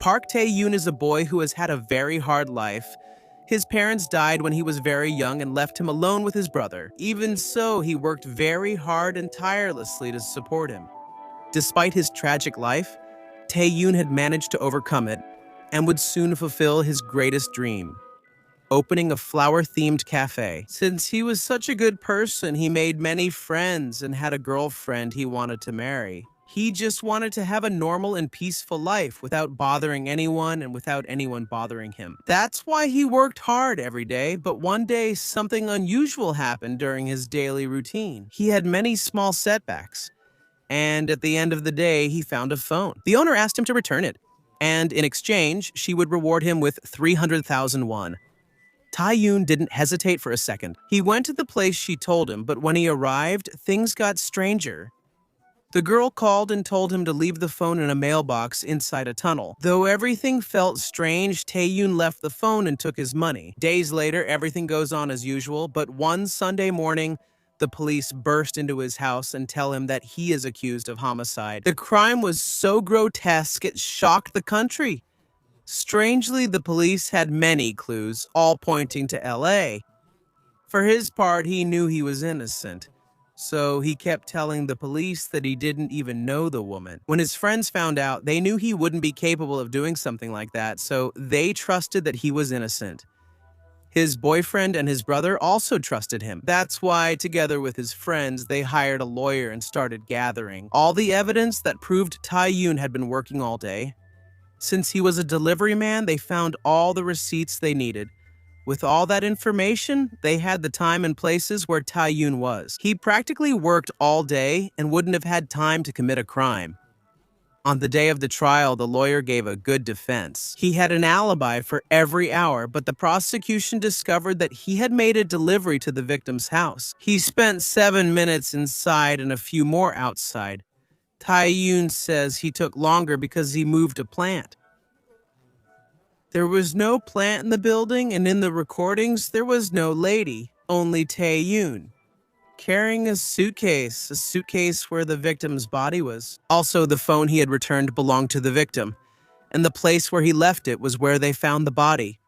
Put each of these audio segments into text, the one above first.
Park Tae-yoon is a boy who has had a very hard life. His parents died when he was very young and left him alone with his brother. Even so, he worked very hard and tirelessly to support him. Despite his tragic life, Tae-yoon had managed to overcome it and would soon fulfill his greatest dream, opening a flower-themed cafe. Since he was such a good person, he made many friends and had a girlfriend he wanted to marry. He just wanted to have a normal and peaceful life without bothering anyone and without anyone bothering him. That's why he worked hard every day, but one day something unusual happened during his daily routine. He had many small setbacks, and at the end of the day, he found a phone. The owner asked him to return it, and in exchange, she would reward him with 300,000 won. Tae-yoon didn't hesitate for a second. He went to the place she told him, but when he arrived, things got stranger. The girl called and told him to leave the phone in a mailbox inside a tunnel. Though everything felt strange, Tae-yoon left the phone and took his money. Days later, everything goes on as usual, but one Sunday morning, the police burst into his house and tell him that he is accused of homicide. The crime was so grotesque, it shocked the country. Strangely, the police had many clues, all pointing to LA. For his part, he knew he was innocent. So he kept telling the police that he didn't even know the woman. When his friends found out, they knew he wouldn't be capable of doing something like that, so they trusted that he was innocent. His boyfriend and his brother also trusted him. That's why, together with his friends, they hired a lawyer and started gathering all the evidence that proved Tae-yoon had been working all day. Since he was a delivery man, they found all the receipts they needed. With all that information, they had the time and places where Tae-yoon was. He practically worked all day and wouldn't have had time to commit a crime. On the day of the trial, the lawyer gave a good defense. He had an alibi for every hour, but the prosecution discovered that he had made a delivery to the victim's house. He spent 7 minutes inside and a few more outside. Tae-yoon says he took longer because he moved a plant. There was no plant in the building, and in the recordings, there was no lady, only Tae-yoon, carrying a suitcase where the victim's body was. Also, the phone he had returned belonged to the victim, and the place where he left it was where they found the body.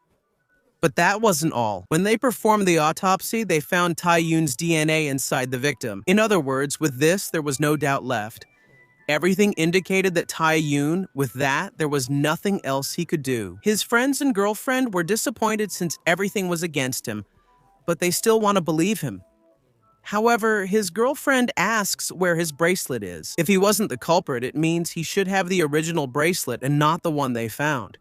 But that wasn't all. When they performed the autopsy, they found Tae-yoon's DNA inside the victim. In other words, with this, there was no doubt left. Everything indicated that Tae-yoon, with that, there was nothing else he could do. His friends and girlfriend were disappointed since everything was against him, but they still want to believe him. However, his girlfriend asks where his bracelet is. If he wasn't the culprit, it means he should have the original bracelet and not the one they found.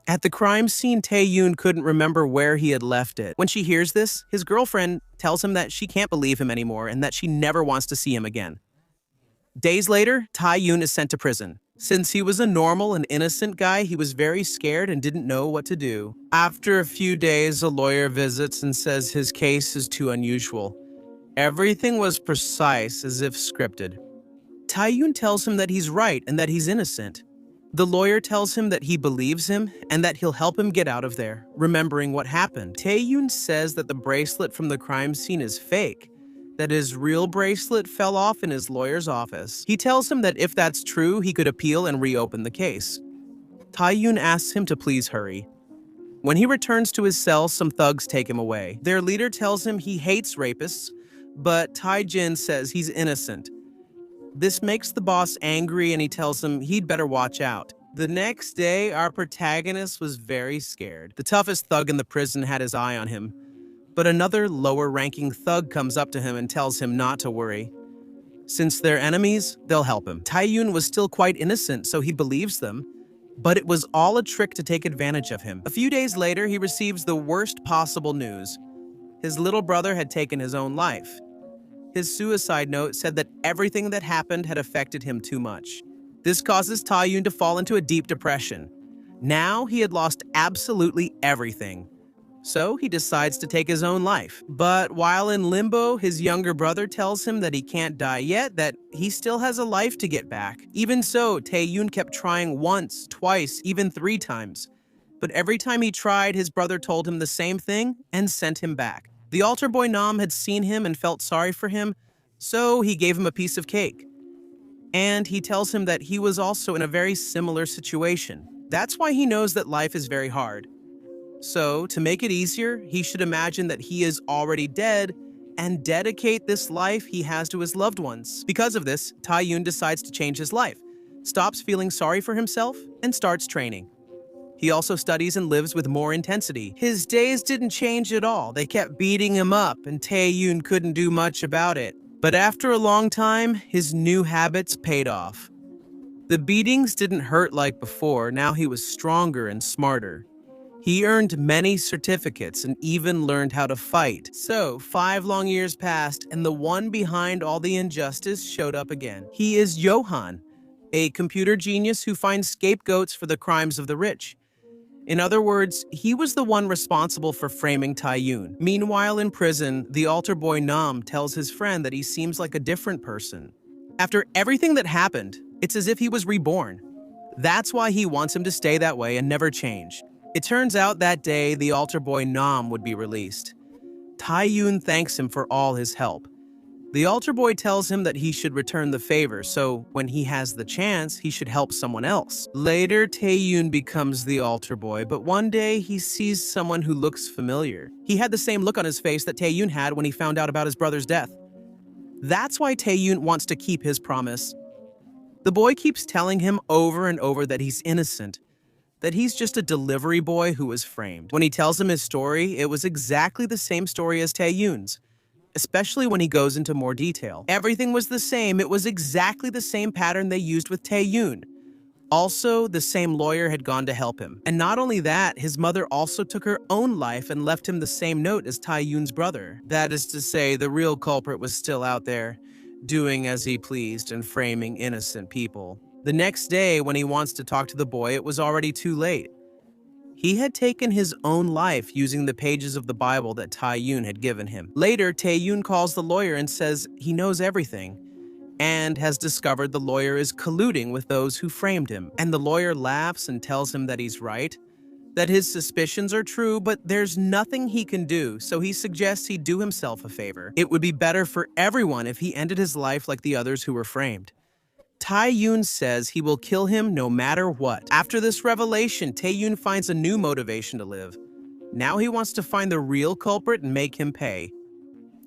At the crime scene, Tae-yoon couldn't remember where he had left it. When she hears this, his girlfriend tells him that she can't believe him anymore and that she never wants to see him again. Days later, Tae-yoon is sent to prison. Since he was a normal and innocent guy, he was very scared and didn't know what to do. After a few days, a lawyer visits and says his case is too unusual. Everything was precise, as if scripted. Tae-yoon tells him that he's right and that he's innocent. The lawyer tells him that he believes him and that he'll help him get out of there, remembering what happened. Tae-yoon says that the bracelet from the crime scene is fake, that his real bracelet fell off in his lawyer's office. He tells him that if that's true, he could appeal and reopen the case. Tae-yoon asks him to please hurry. When he returns to his cell, some thugs take him away. Their leader tells him he hates rapists, but Tae-jin says he's innocent. This makes the boss angry and he tells him he'd better watch out. The next day, our protagonist was very scared. The toughest thug in the prison had his eye on him. But another lower-ranking thug comes up to him and tells him not to worry. Since they're enemies, they'll help him. Tae-yoon was still quite innocent, so he believes them, but it was all a trick to take advantage of him. A few days later, he receives the worst possible news. His little brother had taken his own life. His suicide note said that everything that happened had affected him too much. This causes Tae-yoon to fall into a deep depression. Now he had lost absolutely everything. So he decides to take his own life. But while in limbo, his younger brother tells him that he can't die yet, that he still has a life to get back. Even so, Tae-yoon kept trying once, twice, even 3 times. But every time he tried, his brother told him the same thing and sent him back. The altar boy Nam had seen him and felt sorry for him, so he gave him a piece of cake. And he tells him that he was also in a very similar situation. That's why he knows that life is very hard. So, to make it easier, he should imagine that he is already dead and dedicate this life he has to his loved ones. Because of this, Tae-yoon decides to change his life, stops feeling sorry for himself, and starts training. He also studies and lives with more intensity. His days didn't change at all. They kept beating him up, and Tae-yoon couldn't do much about it. But after a long time, his new habits paid off. The beatings didn't hurt like before. Now he was stronger and smarter. He earned many certificates and even learned how to fight. So, 5 long years passed, and the one behind all the injustice showed up again. He is Johan, a computer genius who finds scapegoats for the crimes of the rich. In other words, he was the one responsible for framing Tae-yoon. Meanwhile, in prison, the altar boy Nam tells his friend that he seems like a different person. After everything that happened, it's as if he was reborn. That's why he wants him to stay that way and never change. It turns out that day, the altar boy Nam would be released. Tae-yoon thanks him for all his help. The altar boy tells him that he should return the favor, so when he has the chance, he should help someone else. Later, Tae-yoon becomes the altar boy, but one day he sees someone who looks familiar. He had the same look on his face that Tae-yoon had when he found out about his brother's death. That's why Tae-yoon wants to keep his promise. The boy keeps telling him over and over that he's innocent, that he's just a delivery boy who was framed. When he tells him his story, it was exactly the same story as Tae-yoon's, especially when he goes into more detail. Everything was the same. It was exactly the same pattern they used with Tae-yoon. Also, the same lawyer had gone to help him. And not only that, his mother also took her own life and left him the same note as Tae-yoon's brother. That is to say, the real culprit was still out there, doing as he pleased and framing innocent people. The next day, when he wants to talk to the boy, it was already too late. He had taken his own life using the pages of the Bible that Tae-yoon had given him. Later, Tae-yoon calls the lawyer and says he knows everything and has discovered the lawyer is colluding with those who framed him. And the lawyer laughs and tells him that he's right, that his suspicions are true, but there's nothing he can do, so he suggests he do himself a favor. It would be better for everyone if he ended his life like the others who were framed. Tae-yoon says he will kill him no matter what. After this revelation, Tae-yoon finds a new motivation to live. Now he wants to find the real culprit and make him pay.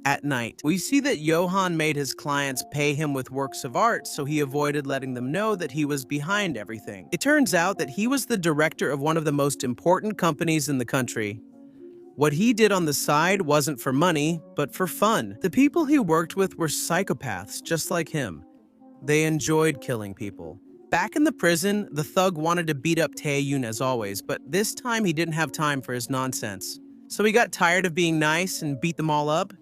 At night, we see that Johan made his clients pay him with works of art, so he avoided letting them know that he was behind everything. It turns out that he was the director of one of the most important companies in the country. What he did on the side wasn't for money, but for fun. The people he worked with were psychopaths, just like him. They enjoyed killing people. Back in the prison, the thug wanted to beat up Tae-yoon as always, but this time he didn't have time for his nonsense. So he got tired of being nice and beat them all up.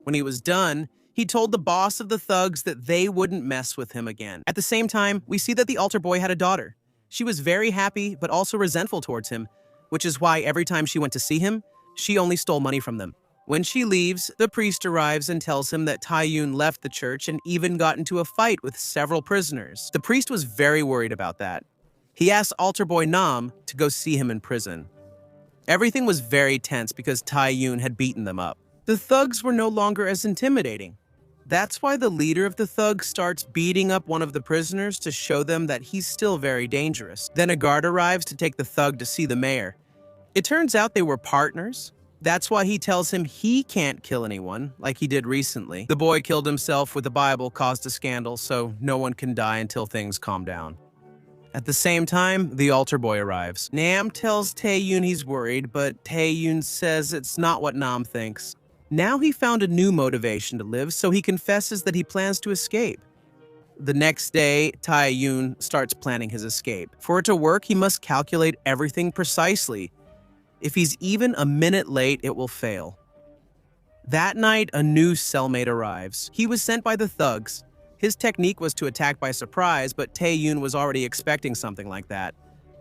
When he was done, he told the boss of the thugs that they wouldn't mess with him again. At the same time, we see that the altar boy had a daughter. She was very happy, but also resentful towards him, which is why every time she went to see him, she only stole money from them. When she leaves, the priest arrives and tells him that Tae-yoon left the church and even got into a fight with several prisoners. The priest was very worried about that. He asked altar boy Nam to go see him in prison. Everything was very tense because Tae-yoon had beaten them up. The thugs were no longer as intimidating. That's why the leader of the thugs starts beating up one of the prisoners to show them that he's still very dangerous. Then a guard arrives to take the thug to see the mayor. It turns out they were partners. That's why he tells him he can't kill anyone, like he did recently. The boy killed himself with the Bible, caused a scandal, so no one can die until things calm down. At the same time, the altar boy arrives. Nam tells Tae-yoon he's worried, but Tae-yoon says it's not what Nam thinks. Now he found a new motivation to live, so he confesses that he plans to escape. The next day, Tae-yoon starts planning his escape. For it to work, he must calculate everything precisely. If he's even a minute late, it will fail. That night, a new cellmate arrives. He was sent by the thugs. His technique was to attack by surprise, but Tae-yoon was already expecting something like that.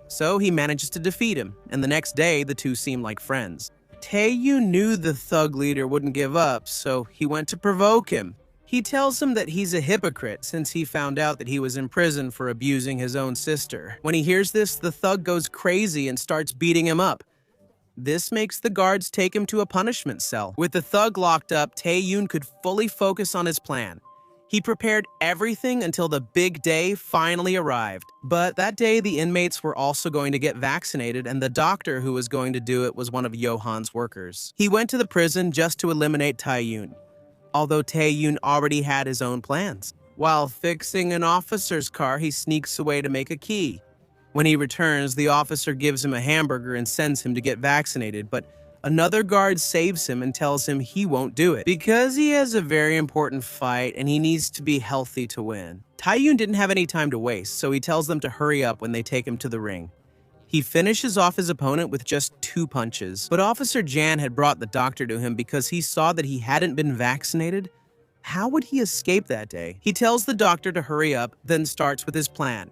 So he manages to defeat him, and the next day, the two seem like friends. Tae-yoon knew the thug leader wouldn't give up, so he went to provoke him. He tells him that he's a hypocrite since he found out that he was in prison for abusing his own sister. When he hears this, the thug goes crazy and starts beating him up. This makes the guards take him to a punishment cell. With the thug locked up, Tae-yoon could fully focus on his plan. He prepared everything until the big day finally arrived. But that day, the inmates were also going to get vaccinated, and the doctor who was going to do it was one of Johan's workers. He went to the prison just to eliminate Tae-yoon, although Tae-yoon already had his own plans. While fixing an officer's car, he sneaks away to make a key. When he returns, the officer gives him a hamburger and sends him to get vaccinated, but another guard saves him and tells him he won't do it because he has a very important fight and he needs to be healthy to win. Tae-yoon didn't have any time to waste, so he tells them to hurry up when they take him to the ring. He finishes off his opponent with just 2 punches, but Officer Jan had brought the doctor to him because he saw that he hadn't been vaccinated. How would he escape that day? He tells the doctor to hurry up, then starts with his plan.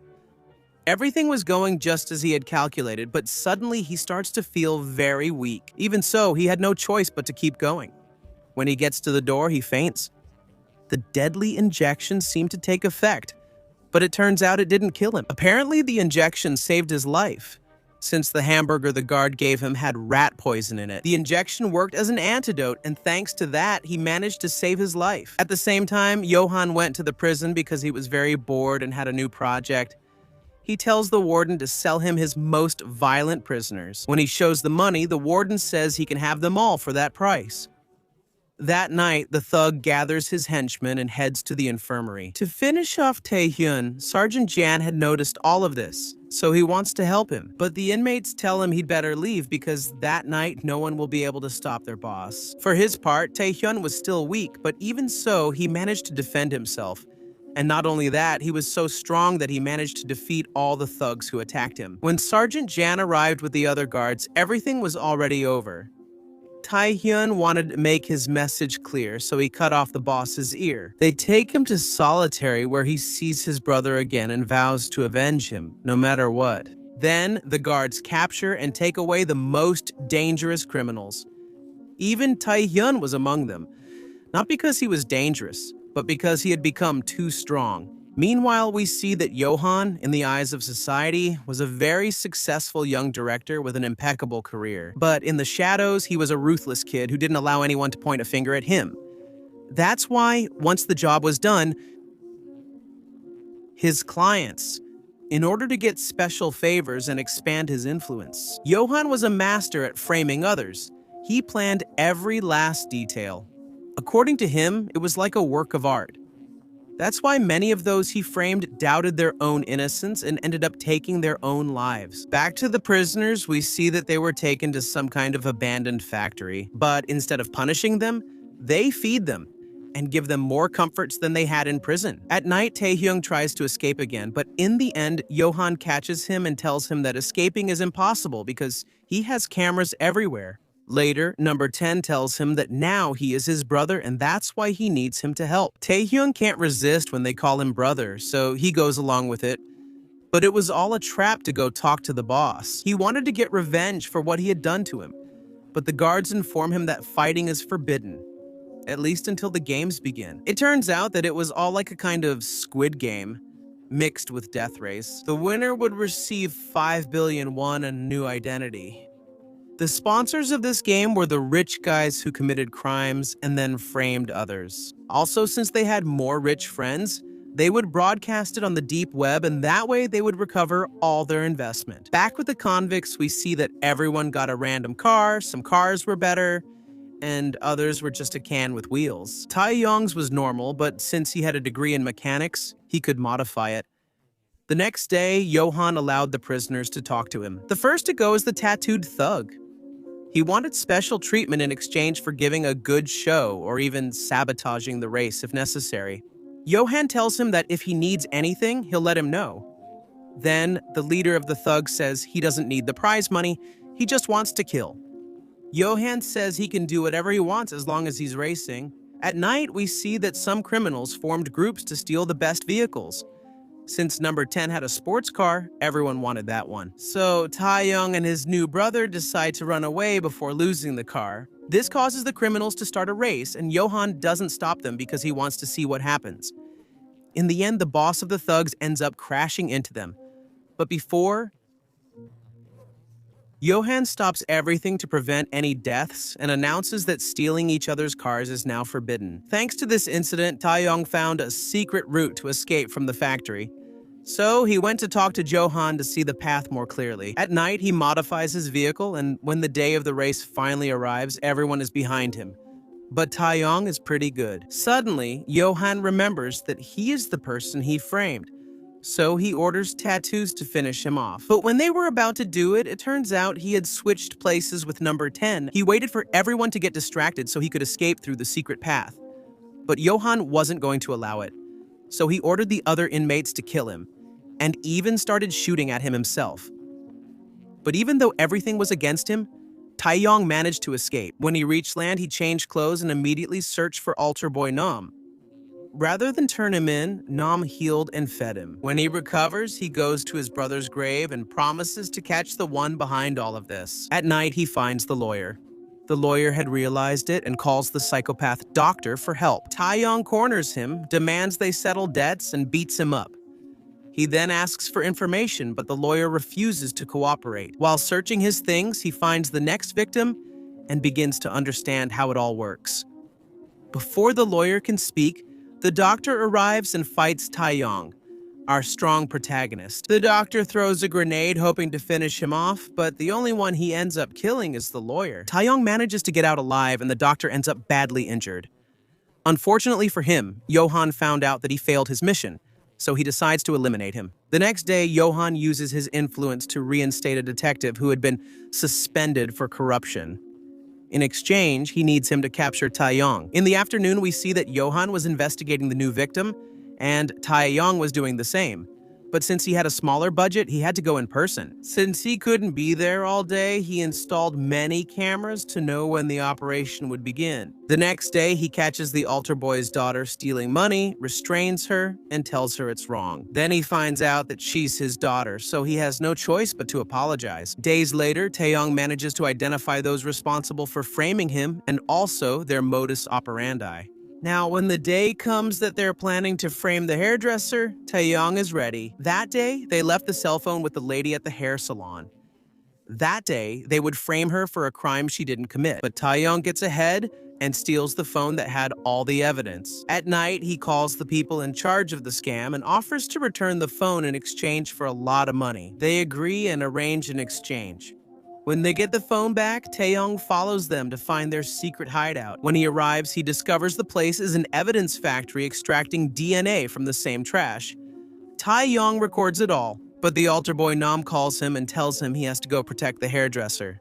Everything was going just as he had calculated, but suddenly he starts to feel very weak. Even so, he had no choice but to keep going. When he gets to the door, he faints. The deadly injection seemed to take effect, but it turns out it didn't kill him. Apparently, the injection saved his life, since the hamburger the guard gave him had rat poison in it. The injection worked as an antidote, and thanks to that, he managed to save his life. At the same time, Johan went to the prison because he was very bored and had a new project. He tells the warden to sell him his most violent prisoners. When he shows the money, the warden says he can have them all for that price. That night, the thug gathers his henchmen and heads to the infirmary. To finish off Tae-yoon, Sergeant Jan had noticed all of this, so he wants to help him. But the inmates tell him he'd better leave because that night no one will be able to stop their boss. For his part, Tae-yoon was still weak, but even so, he managed to defend himself. And not only that, he was so strong that he managed to defeat all the thugs who attacked him. When Sergeant Jan arrived with the other guards, everything was already over. Tae-yoon wanted to make his message clear, so he cut off the boss's ear. They take him to solitary, where he sees his brother again and vows to avenge him, no matter what. Then, the guards capture and take away the most dangerous criminals. Even Tae-yoon was among them, not because he was dangerous, but because he had become too strong. Meanwhile, we see that Johan, in the eyes of society, was a very successful young director with an impeccable career. But in the shadows, he was a ruthless kid who didn't allow anyone to point a finger at him. That's why, once the job was done, his clients, in order to get special favors and expand his influence, Johan was a master at framing others. He planned every last detail. According to him, it was like a work of art. That's why many of those he framed doubted their own innocence and ended up taking their own lives. Back to the prisoners, we see that they were taken to some kind of abandoned factory. But instead of punishing them, they feed them and give them more comforts than they had in prison. At night, Taeyong tries to escape again, but in the end, Johan catches him and tells him that escaping is impossible because he has cameras everywhere. Later, number 10 tells him that now he is his brother and that's why he needs him to help. Tae-yoon can't resist when they call him brother, so he goes along with it. But it was all a trap to go talk to the boss. He wanted to get revenge for what he had done to him. But the guards inform him that fighting is forbidden, at least until the games begin. It turns out that it was all like a kind of Squid Game, mixed with Death Race. The winner would receive 5 billion won and a new identity. The sponsors of this game were the rich guys who committed crimes and then framed others. Also, since they had more rich friends, they would broadcast it on the deep web and that way they would recover all their investment. Back with the convicts, we see that everyone got a random car, some cars were better, and others were just a can with wheels. Taeyong's was normal, but since he had a degree in mechanics, he could modify it. The next day, Johan allowed the prisoners to talk to him. The first to go is the tattooed thug. He wanted special treatment in exchange for giving a good show or even sabotaging the race if necessary. Johan tells him that if he needs anything, he'll let him know. Then, the leader of the thugs says he doesn't need the prize money, he just wants to kill. Johan says he can do whatever he wants as long as he's racing. At night, we see that some criminals formed groups to steal the best vehicles. Since number 10 had a sports car, everyone wanted that one. So Taeyong and his new brother decide to run away before losing the car. This causes the criminals to start a race, and Johan doesn't stop them because he wants to see what happens. In the end, the boss of the thugs ends up crashing into them. But before Johan stops everything to prevent any deaths and announces that stealing each other's cars is now forbidden. Thanks to this incident, Taeyong found a secret route to escape from the factory. So he went to talk to Johan to see the path more clearly. At night, he modifies his vehicle, and when the day of the race finally arrives, everyone is behind him. But Taeyong is pretty good. Suddenly, Johan remembers that he is the person he framed. So he orders tattoos to finish him off. But when they were about to do it, it turns out he had switched places with number 10. He waited for everyone to get distracted so he could escape through the secret path. But Johan wasn't going to allow it. So he ordered the other inmates to kill him, and even started shooting at him himself. But even though everything was against him, Taeyong managed to escape. When he reached land, he changed clothes and immediately searched for altar boy Nam. Rather than turn him in, Nam healed and fed him. When he recovers, he goes to his brother's grave and promises to catch the one behind all of this. At night, he finds the lawyer. The lawyer had realized it and calls the psychopath doctor for help. Taeyong corners him, demands they settle debts, and beats him up. He then asks for information, but the lawyer refuses to cooperate. While searching his things, he finds the next victim and begins to understand how it all works. Before the lawyer can speak, the doctor arrives and fights Taeyong, our strong protagonist. The doctor throws a grenade hoping to finish him off, but the only one he ends up killing is the lawyer. Taeyong manages to get out alive and the doctor ends up badly injured. Unfortunately for him, Johan found out that he failed his mission, so he decides to eliminate him. The next day, Johan uses his influence to reinstate a detective who had been suspended for corruption. In exchange, he needs him to capture Taeyong. In the afternoon, we see that Johan was investigating the new victim, and Taeyong was doing the same. But since he had a smaller budget, he had to go in person. Since he couldn't be there all day, he installed many cameras to know when the operation would begin. The next day, he catches the altar boy's daughter stealing money, restrains her, and tells her it's wrong. Then he finds out that she's his daughter, so he has no choice but to apologize. Days later, Taeyong manages to identify those responsible for framing him and also their modus operandi. Now, when the day comes that they're planning to frame the hairdresser, Taeyong is ready. That day, they left the cell phone with the lady at the hair salon. That day, they would frame her for a crime she didn't commit. But Taeyong gets ahead and steals the phone that had all the evidence. At night, he calls the people in charge of the scam and offers to return the phone in exchange for a lot of money. They agree and arrange an exchange. When they get the phone back, Taeyong follows them to find their secret hideout. When he arrives, he discovers the place is an evidence factory extracting DNA from the same trash. Taeyong records it all, but the altar boy Nam calls him and tells him he has to go protect the hairdresser.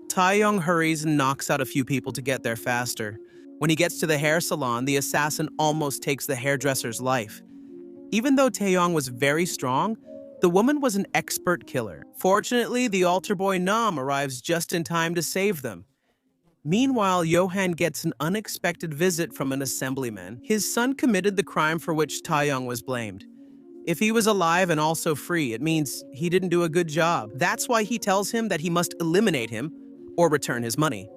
Taeyong hurries and knocks out a few people to get there faster. When he gets to the hair salon, the assassin almost takes the hairdresser's life. Even though Taeyong was very strong, the woman was an expert killer. Fortunately, the altar boy Nam arrives just in time to save them. Meanwhile, Johan gets an unexpected visit from an assemblyman. His son committed the crime for which Taeyong was blamed. If he was alive and also free, it means he didn't do a good job. That's why he tells him that he must eliminate him or return his money.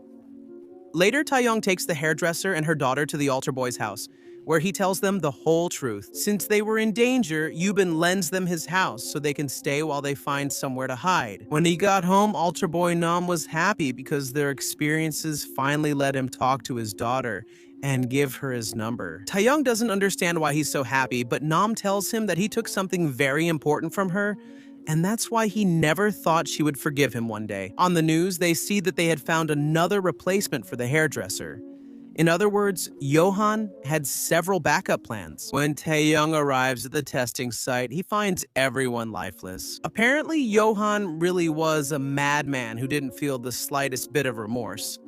Later, Taeyong takes the hairdresser and her daughter to the altar boy's house, where he tells them the whole truth. Since they were in danger, Yubin lends them his house so they can stay while they find somewhere to hide. When he got home, altar boy Nam was happy because their experiences finally let him talk to his daughter and give her his number. Taeyong doesn't understand why he's so happy, but Nam tells him that he took something very important from her, and that's why he never thought she would forgive him one day. On the news, they see that they had found another replacement for the hairdresser. In other words, Johan had several backup plans. When Taeyong arrives at the testing site, he finds everyone lifeless. Apparently, Johan really was a madman who didn't feel the slightest bit of remorse.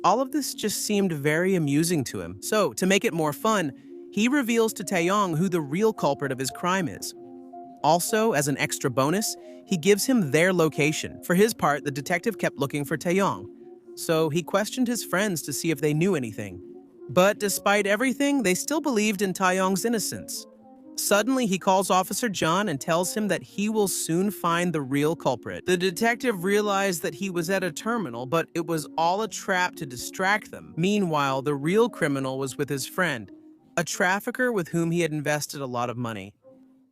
All of this just seemed very amusing to him. So, to make it more fun, he reveals to Taeyong who the real culprit of his crime is. Also, as an extra bonus, he gives him their location. For his part, the detective kept looking for Taeyong, so he questioned his friends to see if they knew anything. But despite everything, they still believed in Taeyong's innocence. Suddenly, he calls Officer John and tells him that he will soon find the real culprit. The detective realized that he was at a terminal, but it was all a trap to distract them. Meanwhile, the real criminal was with his friend, a trafficker with whom he had invested a lot of money.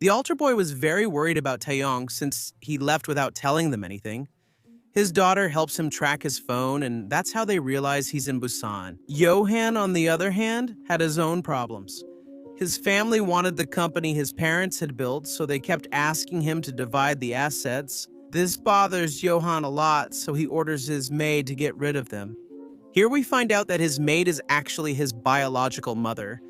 The altar boy was very worried about Taeyong since he left without telling them anything. His daughter helps him track his phone, and that's how they realize he's in Busan. Johan, on the other hand, had his own problems. His family wanted the company his parents had built, so they kept asking him to divide the assets. This bothers Johan a lot, so he orders his maid to get rid of them. Here we find out that his maid is actually his biological mother,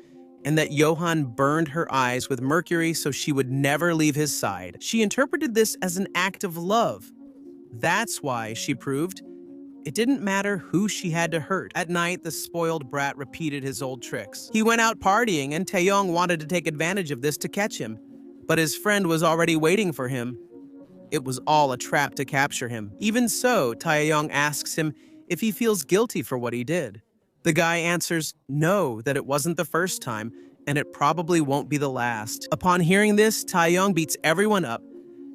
and that Johan burned her eyes with mercury so she would never leave his side. She interpreted this as an act of love. That's why, she proved, it didn't matter who she had to hurt. At night, the spoiled brat repeated his old tricks. He went out partying, and Taeyong wanted to take advantage of this to catch him. But his friend was already waiting for him. It was all a trap to capture him. Even so, Taeyong asks him if he feels guilty for what he did. The guy answers no, that it wasn't the first time, and it probably won't be the last. Upon hearing this, Taeyong beats everyone up.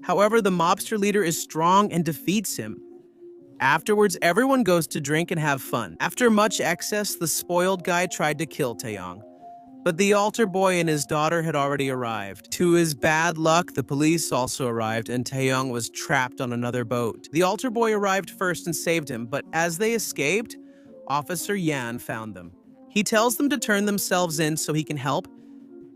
However, the mobster leader is strong and defeats him. Afterwards, everyone goes to drink and have fun. After much excess, the spoiled guy tried to kill Taeyong. But the altar boy and his daughter had already arrived. To his bad luck, the police also arrived, and Taeyong was trapped on another boat. The altar boy arrived first and saved him, but as they escaped, Officer Yan found them. He tells them to turn themselves in so he can help,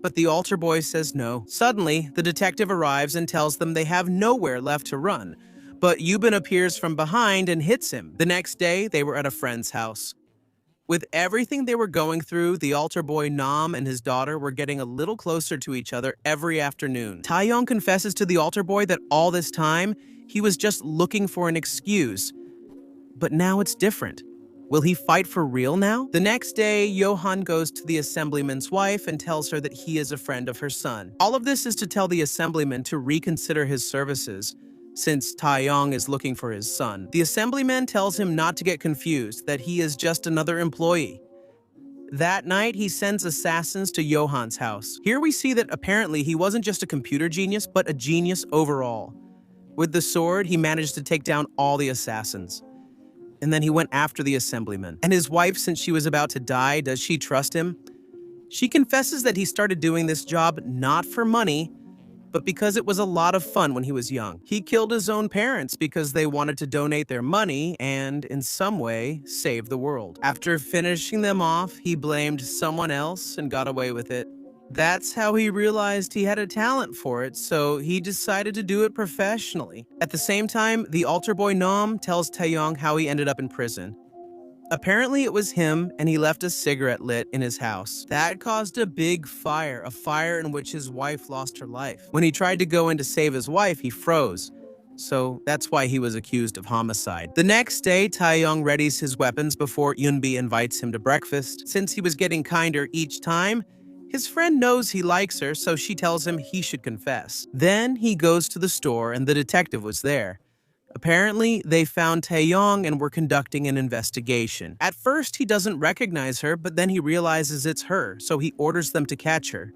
but the altar boy says no. Suddenly, the detective arrives and tells them they have nowhere left to run. But Yubin appears from behind and hits him. The next day, they were at a friend's house. With everything they were going through, the altar boy Nam and his daughter were getting a little closer to each other every afternoon. Taeyong confesses to the altar boy that all this time, he was just looking for an excuse. But now it's different. Will he fight for real now? The next day, Johan goes to the assemblyman's wife and tells her that he is a friend of her son. All of this is to tell the assemblyman to reconsider his services, since Taeyong is looking for his son. The assemblyman tells him not to get confused, that he is just another employee. That night, he sends assassins to Johan's house. Here we see that apparently he wasn't just a computer genius, but a genius overall. With the sword, he managed to take down all the assassins. And then he went after the assemblyman. And his wife, since she was about to die, does she trust him? She confesses that he started doing this job not for money, but because it was a lot of fun when he was young. He killed his own parents because they wanted to donate their money and, in some way, save the world. After finishing them off, he blamed someone else and got away with it. That's how he realized he had a talent for it, so he decided to do it professionally. At the same time, the altar boy Nam tells Taeyong how he ended up in prison. Apparently it was him, and he left a cigarette lit in his house. That caused a big fire, a fire in which his wife lost her life. When he tried to go in to save his wife, he froze. So that's why he was accused of homicide. The next day, Taeyong readies his weapons before Eunbi invites him to breakfast. Since he was getting kinder each time, his friend knows he likes her, so she tells him he should confess. Then he goes to the store, and the detective was there. Apparently, they found Taeyong and were conducting an investigation. At first, he doesn't recognize her, but then he realizes it's her, so he orders them to catch her.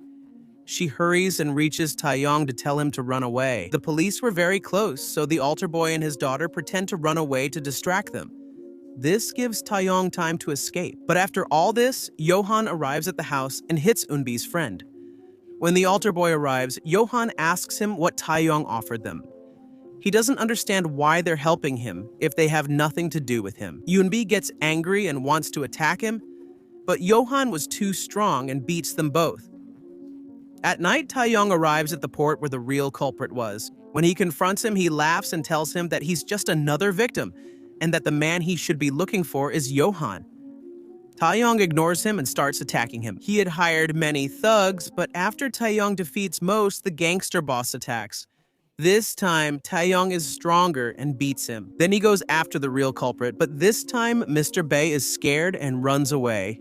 She hurries and reaches Taeyong to tell him to run away. The police were very close, so the altar boy and his daughter pretend to run away to distract them. This gives Taeyong time to escape. But after all this, Johan arrives at the house and hits Eunbi's friend. When the altar boy arrives, Johan asks him what Taeyong offered them. He doesn't understand why they're helping him if they have nothing to do with him. Eunbi gets angry and wants to attack him, but Johan was too strong and beats them both. At night, Taeyong arrives at the port where the real culprit was. When he confronts him, he laughs and tells him that he's just another victim and that the man he should be looking for is Johan. Taeyong ignores him and starts attacking him. He had hired many thugs, but after Taeyong defeats most, the gangster boss attacks. This time, Taeyong is stronger and beats him. Then he goes after the real culprit, but this time, Mr. Bae is scared and runs away.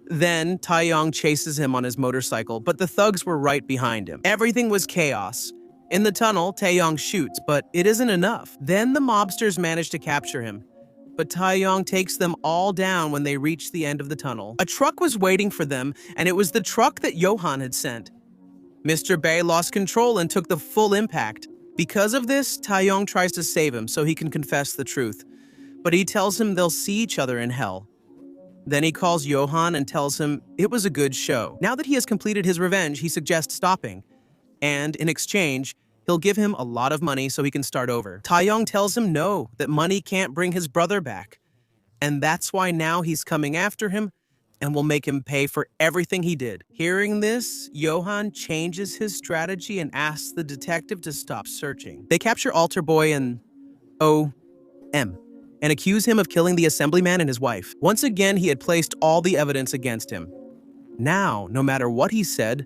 Then, Taeyong chases him on his motorcycle, but the thugs were right behind him. Everything was chaos. In the tunnel, Taeyong shoots, but it isn't enough. Then the mobsters manage to capture him. But Taeyong takes them all down when they reach the end of the tunnel. A truck was waiting for them, and it was the truck that Johan had sent. Mr. Bae lost control and took the full impact. Because of this, Taeyong tries to save him so he can confess the truth. But he tells him they'll see each other in hell. Then he calls Johan and tells him it was a good show. Now that he has completed his revenge, he suggests stopping. And in exchange, He'll give him a lot of money so he can start over. Taeyong tells him no, that money can't bring his brother back. And that's why now he's coming after him and will make him pay for everything he did. Hearing this, Johan changes his strategy and asks the detective to stop searching. They capture Altar Boy and O.M. and accuse him of killing the assemblyman and his wife. Once again, he had placed all the evidence against him. Now, no matter what he said,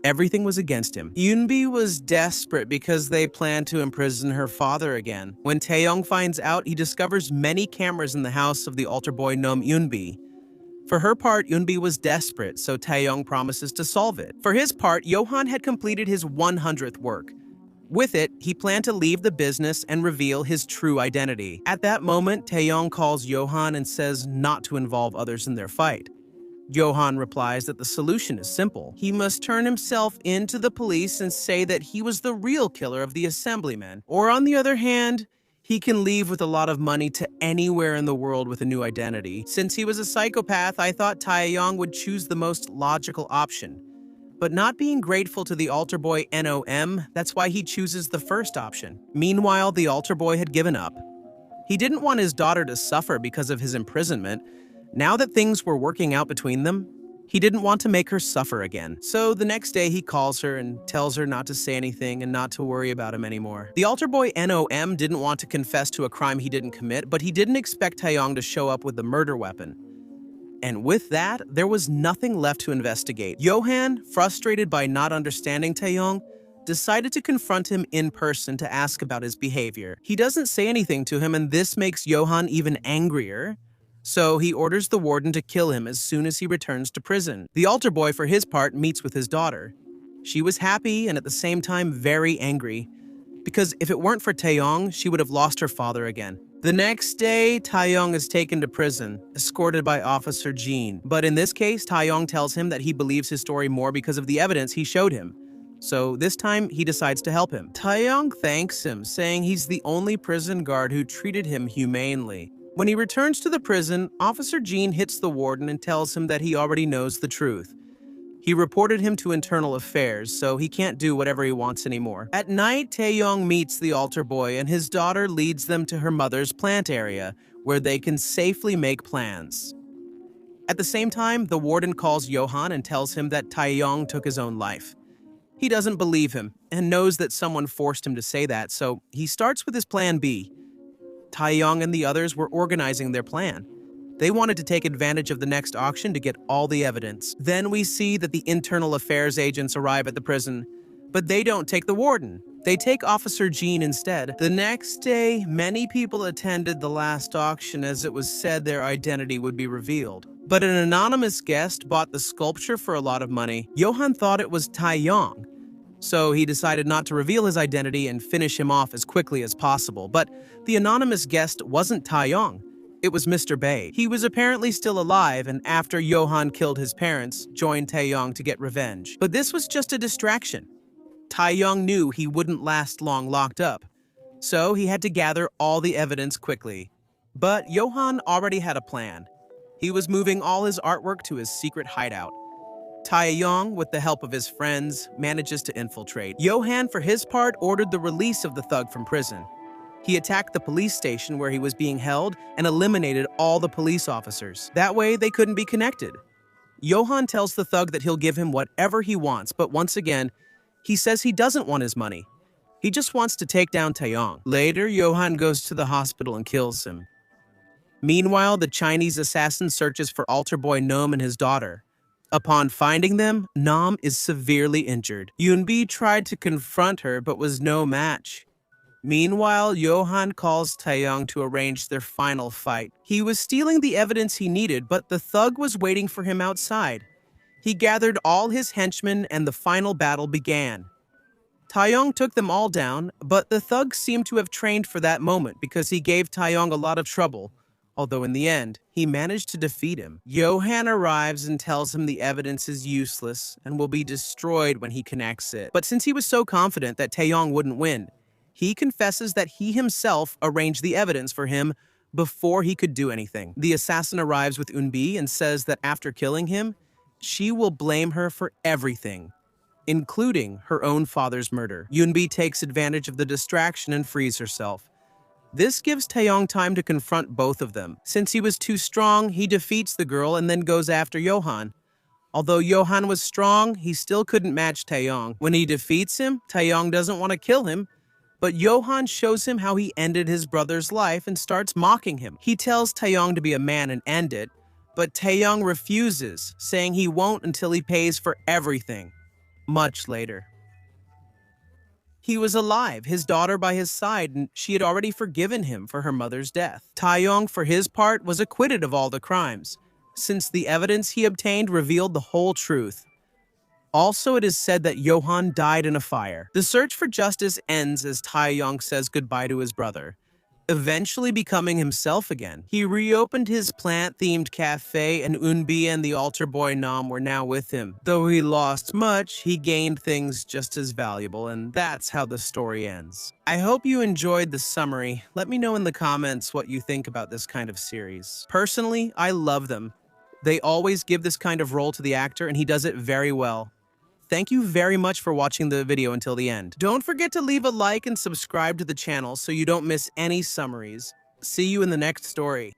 everything was against him. Yoonbi was desperate because they planned to imprison her father again. When Taeyong finds out, he discovers many cameras in the house of the altar boy Nom Yoonbi. For her part, Yoonbi was desperate, so Taeyong promises to solve it. For his part, Johan had completed his 100th work. With it, he planned to leave the business and reveal his true identity. At that moment, Taeyong calls Johan and says not to involve others in their fight. Johan replies that the solution is simple. He must turn himself into the police and say that he was the real killer of the assemblyman. Or on the other hand, he can leave with a lot of money to anywhere in the world with a new identity. Since he was a psychopath, I thought Taeyong would choose the most logical option. But not being grateful to the altar boy NOM, that's why he chooses the first option. Meanwhile, the altar boy had given up. He didn't want his daughter to suffer because of his imprisonment. Now that things were working out between them, he didn't want to make her suffer again. So the next day he calls her and tells her not to say anything and not to worry about him anymore. The altar boy NOM didn't want to confess to a crime he didn't commit, but he didn't expect Taeyong to show up with the murder weapon. And with that, there was nothing left to investigate. Johan, frustrated by not understanding Taeyong, decided to confront him in person to ask about his behavior. He doesn't say anything to him, and this makes Johan even angrier. So he orders the warden to kill him as soon as he returns to prison. The altar boy, for his part, meets with his daughter. She was happy and at the same time very angry, because if it weren't for Taeyong, she would have lost her father again. The next day, Taeyong is taken to prison, escorted by Officer Jean. But in this case, Taeyong tells him that he believes his story more because of the evidence he showed him. So this time, he decides to help him. Taeyong thanks him, saying he's the only prison guard who treated him humanely. When he returns to the prison, Officer Jean hits the warden and tells him that he already knows the truth. He reported him to internal affairs, so he can't do whatever he wants anymore. At night, Taeyong meets the altar boy and his daughter leads them to her mother's plant area, where they can safely make plans. At the same time, the warden calls Johan and tells him that Taeyong took his own life. He doesn't believe him and knows that someone forced him to say that, so he starts with his plan B. Taeyong and the others were organizing their plan. They wanted to take advantage of the next auction to get all the evidence. Then we see that the internal affairs agents arrive at the prison, but they don't take the warden. They take Officer Jean instead. The next day, many people attended the last auction as it was said their identity would be revealed. But an anonymous guest bought the sculpture for a lot of money. Johan thought it was Taeyong, so he decided not to reveal his identity and finish him off as quickly as possible. But the anonymous guest wasn't Taeyong. It was Mr. Bay. He was apparently still alive, and after Johan killed his parents, joined Taeyong to get revenge. But this was just a distraction. Taeyong knew he wouldn't last long locked up, so he had to gather all the evidence quickly. But Johan already had a plan. He was moving all his artwork to his secret hideout. Taeyong, with the help of his friends, manages to infiltrate. Johan, for his part, ordered the release of the thug from prison. He attacked the police station where he was being held and eliminated all the police officers. That way, they couldn't be connected. Johan tells the thug that he'll give him whatever he wants, but once again, he says he doesn't want his money. He just wants to take down Taeyong. Later, Johan goes to the hospital and kills him. Meanwhile, the Chinese assassin searches for altar boy Nom and his daughter. Upon finding them, Nom is severely injured. Yoonbi tried to confront her but was no match. Meanwhile, Johan calls Taeyong to arrange their final fight. He was stealing the evidence he needed, but the thug was waiting for him outside. He gathered all his henchmen and the final battle began. Taeyong took them all down, but the thug seemed to have trained for that moment because he gave Taeyong a lot of trouble. Although in the end, he managed to defeat him. Johan arrives and tells him the evidence is useless and will be destroyed when he connects it. But since he was so confident that Taeyong wouldn't win, he confesses that he himself arranged the evidence for him before he could do anything. The assassin arrives with Unbi and says that after killing him, she will blame her for everything. including her own father's murder. Yoonbi takes advantage of the distraction and frees herself. This gives Taeyong time to confront both of them. Since he was too strong, he defeats the girl and then goes after Johan. Although Johan was strong, he still couldn't match Taeyong. When he defeats him, Taeyong doesn't want to kill him, but Johan shows him how he ended his brother's life and starts mocking him. He tells Taeyong to be a man and end it, but Taeyong refuses, saying he won't until he pays for everything. Much later. He was alive, his daughter by his side, and she had already forgiven him for her mother's death. Taeyong, for his part, was acquitted of all the crimes, since the evidence he obtained revealed the whole truth. Also, it is said that Johan died in a fire. The search for justice ends as Taeyong says goodbye to his brother, eventually becoming himself again. He reopened his plant-themed cafe, and Unbi and the altar boy Nam were now with him. Though he lost much, he gained things just as valuable, and that's how the story ends. I hope you enjoyed the summary. Let me know in the comments what you think about this kind of series. Personally, I love them. They always give this kind of role to the actor, and he does it very well. Thank you very much for watching the video until the end. Don't forget to leave a like and subscribe to the channel so you don't miss any summaries. See you in the next story.